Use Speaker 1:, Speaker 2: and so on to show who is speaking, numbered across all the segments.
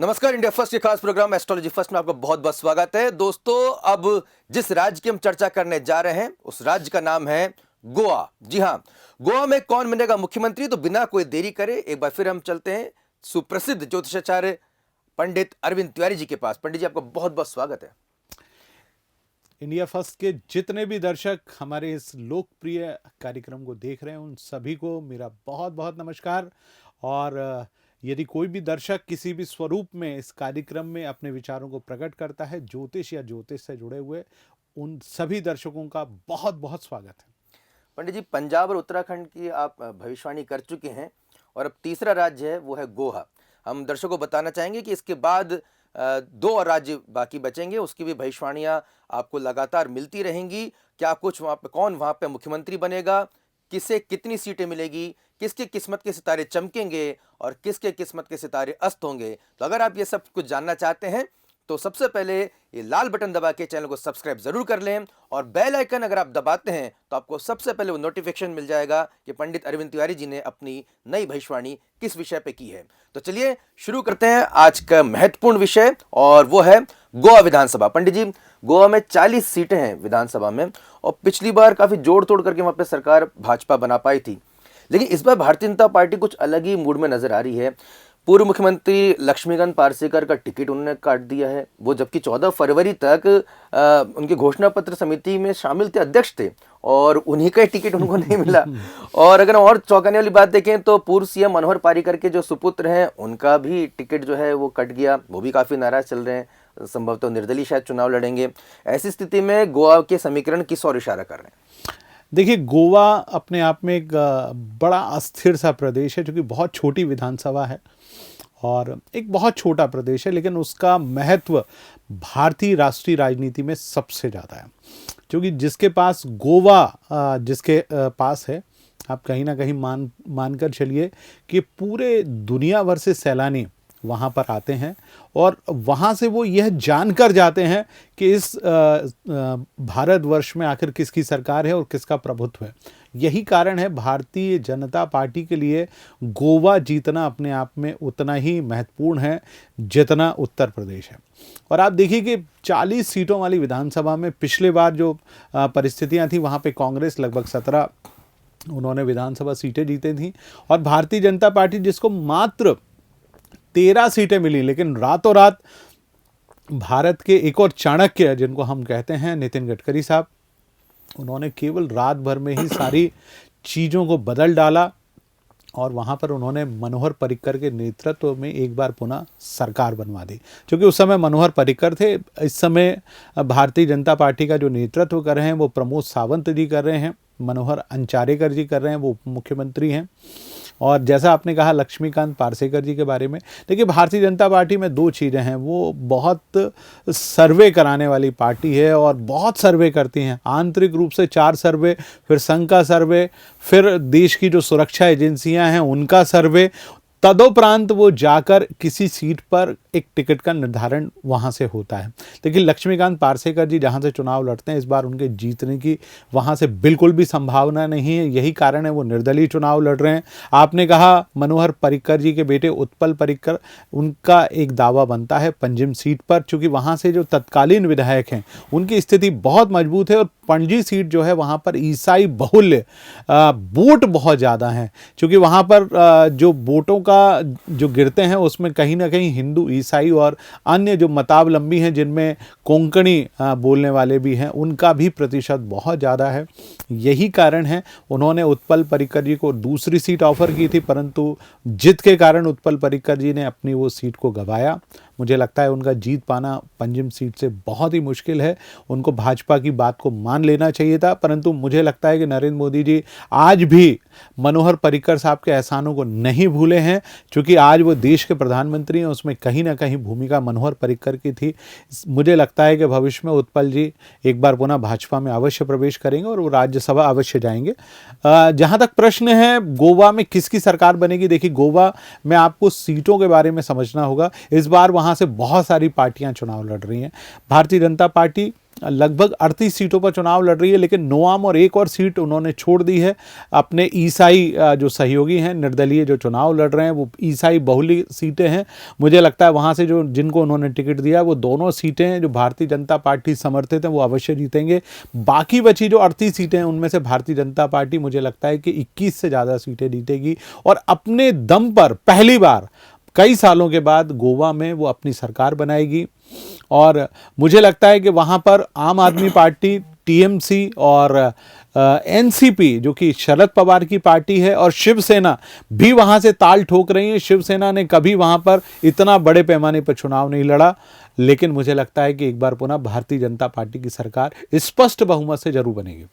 Speaker 1: नमस्कार। India first के खास प्रोग्राम एस्ट्रोलॉजी फर्स्ट में आपका बहुत बहुत स्वागत है। दोस्तों, अब जिस राज्य की हम चर्चा करने जा रहे हैं उस राज्य का नाम है गोवा। जी हाँ, गोवा में कौन बनेगा मुख्यमंत्री, तो बिना कोई देरी करे एक बार फिर हम चलते हैं सुप्रसिद्ध ज्योतिषाचार्य पंडित अरविंद तिवारी जी के पास। पंडित जी, आपका बहुत बहुत स्वागत है।
Speaker 2: इंडिया फर्स्ट के जितने भी दर्शक हमारे इस लोकप्रिय कार्यक्रम को देख रहे हैं उन सभी को मेरा बहुत बहुत नमस्कार। और यदि कोई भी दर्शक किसी भी स्वरूप में इस कार्यक्रम में अपने विचारों को प्रकट करता है, ज्योतिष या ज्योतिष से जुड़े हुए, उन सभी दर्शकों का बहुत बहुत स्वागत है।
Speaker 1: पंडित जी, पंजाब और उत्तराखंड की आप भविष्यवाणी कर चुके हैं और अब तीसरा राज्य है वो है गोवा। हम दर्शकों को बताना चाहेंगे कि इसके बाद दो और राज्य बाकी बचेंगे, उसकी भी भविष्यवाणियां आपको लगातार मिलती रहेंगी। क्या कुछ वहाँ पे, कौन वहाँ पे मुख्यमंत्री बनेगा, किसे कितनी सीटें मिलेगी, किसके किस्मत के सितारे चमकेंगे और किसके किस्मत के सितारे अस्त होंगे। तो अगर आप ये सब कुछ जानना चाहते हैं तो सबसे पहले ये लाल बटन दबा के चैनल को सब्सक्राइब जरूर कर लें और बेल आइकन अगर आप दबाते हैं तो आपको सबसे पहले वो नोटिफिकेशन मिल जाएगा कि पंडित अरविंद तिवारी जी ने अपनी नई भविष्यवाणी किस विषय पे की है। तो चलिए शुरू करते हैं आज का महत्वपूर्ण विषय, और वो है गोवा विधानसभा। पंडित जी, गोवा में 40 सीटें हैं विधानसभा में, और पिछली बार काफी जोड़ तोड़ करके वहां पे सरकार भाजपा बना पाई थी, लेकिन इस बार भारतीय जनता पार्टी कुछ अलग ही मूड में नजर आ रही है। पूर्व मुख्यमंत्री लक्ष्मीकांत पार्सेकर का टिकट उन्होंने काट दिया है, वो जबकि 14 फरवरी तक उनके घोषणा पत्र समिति में शामिल थे, अध्यक्ष थे, और उन्हीं का टिकट उनको नहीं मिला। और अगर और चौंकाने वाली बात देखें तो पूर्व सीएम मनोहर पर्रिकर के जो सुपुत्र हैं उनका भी टिकट जो है वो कट गया, वो भी काफी नाराज चल रहे हैं, संभवतः निर्दलीय शायद चुनाव लड़ेंगे। ऐसी स्थिति में गोवा के समीकरण किस ओर इशारा कर रहे हैं?
Speaker 2: देखिए, गोवा अपने आप में एक बड़ा अस्थिर सा प्रदेश है, जो कि बहुत छोटी विधानसभा है और एक बहुत छोटा प्रदेश है, लेकिन उसका महत्व भारतीय राष्ट्रीय राजनीति में सबसे ज़्यादा है। क्योंकि जिसके पास गोवा जिसके पास है, आप कहीं ना कहीं मानकर चलिए कि पूरे दुनिया भर से सैलानी वहाँ पर आते हैं और वहाँ से वो यह जानकर जाते हैं कि इस भारतवर्ष में आखिर किसकी सरकार है और किसका प्रभुत्व है। यही कारण है भारतीय जनता पार्टी के लिए गोवा जीतना अपने आप में उतना ही महत्वपूर्ण है जितना उत्तर प्रदेश है। और आप देखिए कि 40 सीटों वाली विधानसभा में पिछले बार जो परिस्थितियाँ थी, वहाँ पे कांग्रेस लगभग 17 उन्होंने विधानसभा सीटें जीती थी, और भारतीय जनता पार्टी जिसको मात्र 13 सीटें मिली, लेकिन रातों रात भारत के एक और चाणक्य जिनको हम कहते हैं नितिन गडकरी साहब, उन्होंने केवल रात भर में ही सारी चीज़ों को बदल डाला और वहाँ पर उन्होंने मनोहर पर्रिकर के नेतृत्व में एक बार पुनः सरकार बनवा दी। क्योंकि उस समय मनोहर पर्रिकर थे, इस समय भारतीय जनता पार्टी का जो नेतृत्व कर रहे हैं वो प्रमोद सावंत जी कर रहे हैं, मनोहर अंचारेकर जी कर रहे हैं, वो उप मुख्यमंत्री हैं। और जैसा आपने कहा लक्ष्मीकांत पार्सेकर जी के बारे में, देखिए भारतीय जनता पार्टी में दो चीज़ें हैं, वो बहुत सर्वे कराने वाली पार्टी है और बहुत सर्वे करती हैं, आंतरिक रूप से 4 सर्वे, फिर संघ का सर्वे, फिर देश की जो सुरक्षा एजेंसियां हैं उनका सर्वे, तदोपरांत वो जाकर किसी सीट पर एक टिकट का निर्धारण वहाँ से होता है। लेकिन लक्ष्मीकांत पार्सेकर जी जहाँ से चुनाव लड़ते हैं, इस बार उनके जीतने की वहाँ से बिल्कुल भी संभावना नहीं है। यही कारण है वो निर्दलीय चुनाव लड़ रहे हैं। आपने कहा मनोहर पर्रिकर जी के बेटे उत्पल पर्रिकर, उनका एक दावा बनता है पंजिम सीट पर, चूँकि वहाँ से जो तत्कालीन विधायक हैं उनकी स्थिति बहुत मजबूत है, और पणजी सीट जो है वहाँ पर ईसाई बहुल्य वोट बहुत ज़्यादा हैं। क्योंकि वहाँ पर जो वोटों का जो गिरते हैं उसमें कहीं ना कहीं हिंदू, ईसाई और अन्य जो मतावलंबी हैं जिनमें कोंकणी बोलने वाले भी हैं, उनका भी प्रतिशत बहुत ज़्यादा है। यही कारण है उन्होंने उत्पल पर्रिकर जी को दूसरी सीट ऑफर की थी, परंतु जिद के कारण उत्पल पर्रिकर जी ने अपनी वो सीट को गंवाया। मुझे लगता है उनका जीत पाना पंजिम सीट से बहुत ही मुश्किल है। उनको भाजपा की बात को मान लेना चाहिए था, परंतु मुझे लगता है कि नरेंद्र मोदी जी आज भी मनोहर पर्रिकर साहब के एहसानों को नहीं भूले हैं, क्योंकि आज वो देश के प्रधानमंत्री हैं, उसमें कहीं ना कहीं भूमिका मनोहर पर्रिकर की थी। मुझे लगता है कि भविष्य में उत्पल जी एक बार पुनः भाजपा में अवश्य प्रवेश करेंगे और वो राज्यसभा अवश्य जाएंगे। जहाँ तक प्रश्न है गोवा में किसकी सरकार बनेगी, देखिए गोवा में आपको सीटों के बारे में समझना होगा। इस बार वहाँ से बहुत सारी पार्टियां चुनाव लड़ रही हैं। भारतीय जनता पार्टी लगभग 38 सीटों पर चुनाव लड़ रही है, लेकिन नोआम और एक और सीट उन्होंने छोड़ दी है। अपने ईसाई जो सहयोगी हैं, निर्दलीय जो चुनाव लड़ रहे हैं, वो ईसाई बहुली सीटें हैं। मुझे लगता है वहाँ से जो जिनको उन्होंने टिकट दिया वो दोनों सीटें हैं जो भारतीय जनता पार्टी समर्थित हैं, वो अवश्य जीतेंगे। बाकी बची जो 38 सीटें हैं उनमें से भारतीय जनता पार्टी मुझे लगता है कि 21 से ज़्यादा सीटें जीतेगी और अपने दम पर पहली बार कई सालों के बाद गोवा में वो अपनी सरकार बनाएगी। और मुझे लगता है कि वहाँ पर आम आदमी पार्टी, टीएमसी और एनसीपी जो कि शरद पवार की पार्टी है और शिवसेना भी वहाँ से ताल ठोक रही है। शिवसेना ने कभी वहाँ पर इतना बड़े पैमाने पर चुनाव नहीं लड़ा, लेकिन मुझे लगता है कि एक बार पुनः भारतीय जनता पार्टी की सरकार स्पष्ट बहुमत से जरूर बनेगी।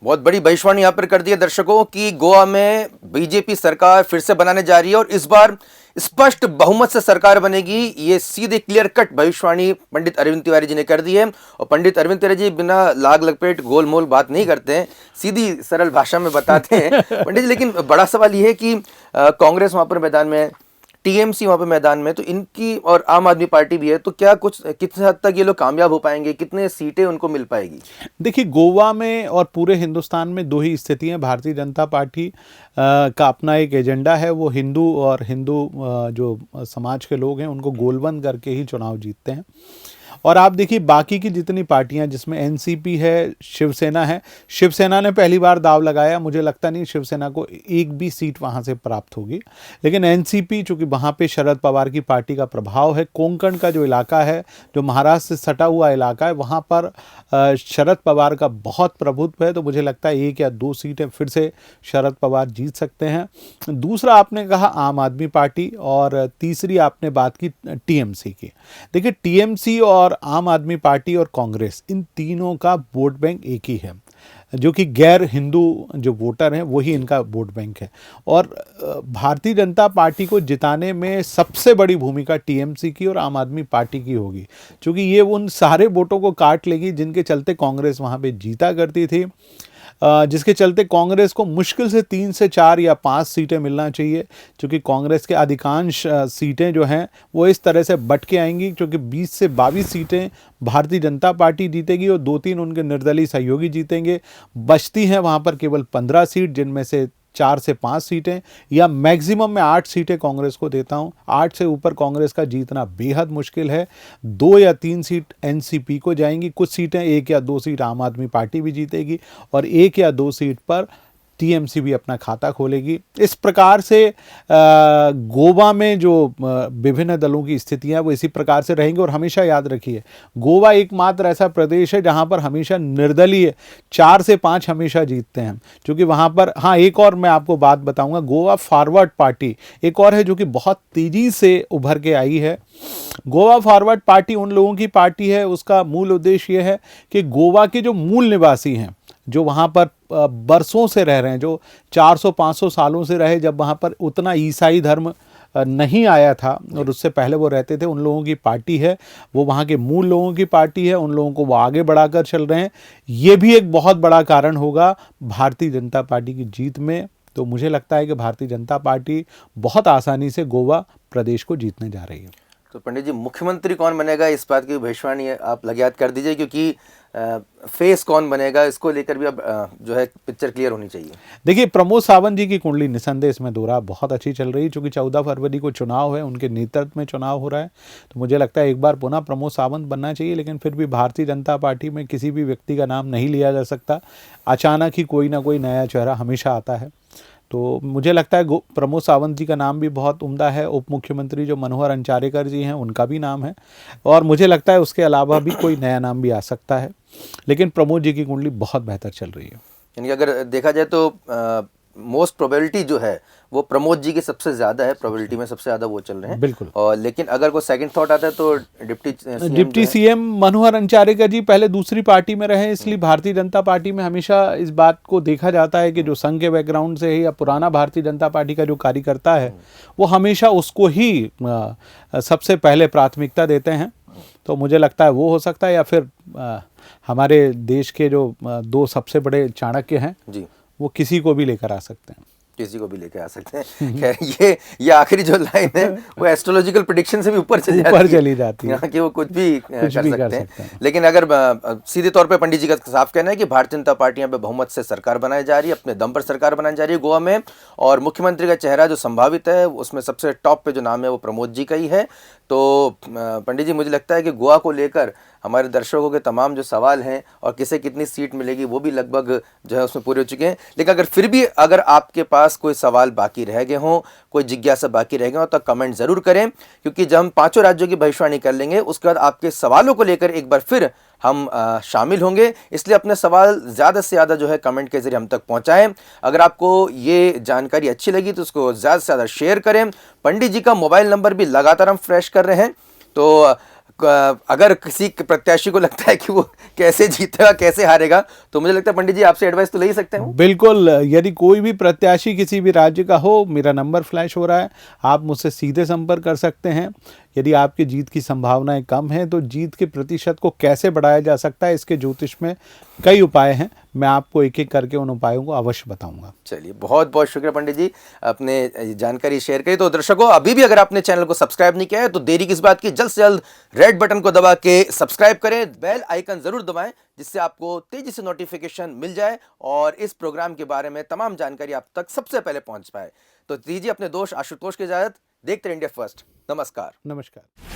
Speaker 1: बहुत बड़ी भविष्यवाणी यहाँ पर कर दी है दर्शकों कि गोवा में बीजेपी सरकार फिर से बनाने जा रही है और इस बार स्पष्ट बहुमत से सरकार बनेगी। ये सीधे क्लियर कट भविष्यवाणी पंडित अरविंद तिवारी जी ने कर दी है। और पंडित अरविंद तिवारी जी बिना लाग लपेट गोलमोल बात नहीं करते हैं, सीधी सरल भाषा में बताते हैं पंडित जी। लेकिन बड़ा सवाल ये है कि कांग्रेस वहाँ पर मैदान में, टीएमसी वहाँ पे मैदान में, तो इनकी और आम आदमी पार्टी भी है, तो क्या कुछ कितने हद तक ये लोग कामयाब हो पाएंगे, कितने सीटें उनको मिल पाएगी?
Speaker 2: देखिए, गोवा में और पूरे हिंदुस्तान में दो ही स्थितियां। भारतीय जनता पार्टी का अपना एक एजेंडा है, वो हिंदू और हिंदू जो समाज के लोग हैं उनको गोलबंद करके ही चुनाव जीतते हैं। और आप देखिए बाकी की जितनी पार्टियां जिसमें एनसीपी है, शिवसेना है, शिवसेना ने पहली बार दांव लगाया, मुझे लगता नहीं शिवसेना को एक भी सीट वहां से प्राप्त होगी। लेकिन एनसीपी चूंकि वहां पे शरद पवार की पार्टी का प्रभाव है, कोंकण का जो इलाका है, जो महाराष्ट्र से सटा हुआ इलाका है, वहां पर शरद पवार का बहुत प्रभुत्व है, तो मुझे लगता है 1 या 2 सीटें फिर से शरद पवार जीत सकते हैं। दूसरा आपने कहा आम आदमी पार्टी और तीसरी आपने बात की टीएमसी की। देखिए, टीएमसी और आम आदमी पार्टी और कांग्रेस, इन तीनों का वोट बैंक एक ही है, जो कि गैर हिंदू जो वोटर हैं वही इनका वोट बैंक है। और भारतीय जनता पार्टी को जिताने में सबसे बड़ी भूमिका टीएमसी की और आम आदमी पार्टी की होगी, क्योंकि ये उन सारे वोटों को काट लेगी जिनके चलते कांग्रेस वहाँ पे जीता करती थी, जिसके चलते कांग्रेस को मुश्किल से 3 से 4 या 5 सीटें मिलना चाहिए, क्योंकि कांग्रेस के अधिकांश सीटें जो हैं वो इस तरह से बट के आएंगी, क्योंकि 20 से 22 सीटें भारतीय जनता पार्टी जीतेगी और 2-3 उनके निर्दलीय सहयोगी जीतेंगे। बचती हैं वहाँ पर केवल 15 सीट, जिनमें से 4 से 5 सीटें या मैक्सिमम में 8 सीटें कांग्रेस को देता हूं। 8 से ऊपर कांग्रेस का जीतना बेहद मुश्किल है। 2 या 3 सीट एनसीपी को जाएंगी, कुछ सीटें 1 या 2 सीट आम आदमी पार्टी भी जीतेगी और 1 या 2 सीट पर टीएमसी भी अपना खाता खोलेगी। इस प्रकार से गोवा में जो विभिन्न दलों की स्थितियां वो इसी प्रकार से रहेंगी। और हमेशा याद रखिए, गोवा एकमात्र ऐसा प्रदेश है जहां पर हमेशा निर्दलीय 4 से 5 हमेशा जीतते हैं, क्योंकि वहां पर हाँ एक और मैं आपको बात बताऊंगा, गोवा फॉरवर्ड पार्टी एक और है जो कि बहुत तेजी से उभर के आई है। गोवा फॉरवर्ड पार्टी उन लोगों की पार्टी है, उसका मूल उद्देश्य यह है कि गोवा के जो मूल निवासी हैं, जो वहाँ पर बरसों से रह रहे हैं, जो 400-500 सालों से रहे, जब वहाँ पर उतना ईसाई धर्म नहीं आया था और उससे पहले वो रहते थे, उन लोगों की पार्टी है, वो वहाँ के मूल लोगों की पार्टी है, उन लोगों को वो आगे बढ़ाकर चल रहे हैं। ये भी एक बहुत बड़ा कारण होगा भारतीय जनता पार्टी की जीत में। तो मुझे लगता है कि भारतीय जनता पार्टी बहुत आसानी से गोवा प्रदेश को जीतने जा रही है।
Speaker 1: तो पंडित जी, मुख्यमंत्री कौन बनेगा, इस बात की भविष्यवाणी आप याद कर दीजिए, क्योंकि फेस कौन बनेगा इसको लेकर भी अब जो है पिक्चर क्लियर होनी चाहिए।
Speaker 2: देखिए, प्रमोद सावंत जी की कुंडली निसंदेह इसमें दोहरा बहुत अच्छी चल रही है, क्योंकि 14 फरवरी को चुनाव है, उनके नेतृत्व में चुनाव हो रहा है। तो मुझे लगता है एक बार पुनः प्रमोद सावंत बनना चाहिए, लेकिन फिर भी भारतीय जनता पार्टी में किसी भी व्यक्ति का नाम नहीं लिया जा सकता। अचानक ही कोई ना कोई नया चेहरा हमेशा आता है। तो मुझे लगता है प्रमोद सावंत जी का नाम भी बहुत उम्दा है। उप मुख्यमंत्री जो मनोहर अंचारेकर जी हैं, उनका भी नाम है, और मुझे लगता है उसके अलावा भी कोई नया नाम भी आ सकता है, लेकिन प्रमोद जी की कुंडली बहुत बेहतर चल रही है।
Speaker 1: यानी अगर देखा जाए तो मोस्ट प्रोबेबिलिटी जो है वो प्रमोद जी की सबसे ज़्यादा है, प्रोबेबिलिटी में सबसे ज़्यादा वो चल रहे हैं।
Speaker 2: बिल्कुल।
Speaker 1: और लेकिन अगर कोई सेकंड थॉट आता है तो
Speaker 2: डिप्टी सीएम मनोहर अंचारेकर जी पहले दूसरी पार्टी में रहे, इसलिए भारतीय जनता पार्टी में हमेशा इस बात को देखा जाता है कि जो संघ के बैकग्राउंड से है या पुराना भारतीय जनता पार्टी का जो कार्यकर्ता है, वो हमेशा उसको ही सबसे पहले प्राथमिकता देते हैं। तो मुझे लगता है वो हो सकता है, या फिर हमारे देश के जो 2 सबसे बड़े चाणक्य हैं
Speaker 1: जी,
Speaker 2: वो किसी को भी लेकर आ सकते हैं।
Speaker 1: किसी को भी लेके आ सकते हैं। खैर ये आखिरी जो लाइन है वो एस्ट्रोलॉजिकल प्रेडिक्शन से भी ऊपर चली जाती है कि वो कुछ भी कर सकते हैं। लेकिन अगर सीधे तौर पे पंडित जी का साफ कहना है कि भारतीय जनता पार्टी यहाँ पे बहुमत से सरकार बनाई जा रही है, अपने दम पर सरकार बनाई जा रही है गोवा में, और मुख्यमंत्री का चेहरा जो संभावित है उसमें सबसे टॉप पे जो नाम है वो प्रमोद जी का ही है। तो पंडित जी, मुझे लगता है कि गोवा को लेकर हमारे दर्शकों के तमाम जो सवाल हैं और किसे कितनी सीट मिलेगी वो भी लगभग जो है उसमें पूरे हो चुके हैं। लेकिन अगर फिर भी अगर आपके पास कोई सवाल बाकी रह गए हों, कोई जिज्ञासा बाकी रह गए हों, तो कमेंट ज़रूर करें, क्योंकि जब हम 5 राज्यों की भविष्यवाणी कर लेंगे उसके बाद आपके सवालों को लेकर एक बार फिर हम शामिल होंगे। इसलिए अपने सवाल ज़्यादा से ज़्यादा जो है कमेंट के ज़रिए हम तक पहुँचाएँ। अगर आपको ये जानकारी अच्छी लगी तो उसको ज़्यादा से ज़्यादा शेयर करें। पंडित जी का मोबाइल नंबर भी लगातार हम फ्रेश कर रहे हैं, तो अगर किसी प्रत्याशी को लगता है कि वो कैसे जीतेगा कैसे हारेगा, तो मुझे लगता है पंडित जी आपसे एडवाइस तो ले ही सकते हैं।
Speaker 2: बिल्कुल, यदि कोई भी प्रत्याशी किसी भी राज्य का हो, मेरा नंबर फ्लैश हो रहा है, आप मुझसे सीधे संपर्क कर सकते हैं। यदि आपकी जीत की संभावनाएं कम हैं तो जीत के प्रतिशत को कैसे बढ़ाया जा सकता है, इसके ज्योतिष में कई उपाय हैं। मैं आपको एक एक करके उन उपायों को अवश्य बताऊंगा।
Speaker 1: चलिए, बहुत बहुत शुक्रिया पंडित जी, अपने जानकारी शेयर करी। तो दर्शकों, अभी भी अगर आपने चैनल को सब्सक्राइब नहीं किया है तो देरी किस बात की, जल्द से जल्द रेड बटन को दबा के सब्सक्राइब करें, बेल आइकन जरूर दबाएं, जिससे आपको तेजी से नोटिफिकेशन मिल जाए और इस प्रोग्राम के बारे में तमाम जानकारी आप तक सबसे पहले पहुंच पाए। तो दीजिए अपने दोस्त आशुतोष की इजाजत। देखते रहिए इंडिया फर्स्ट। नमस्कार।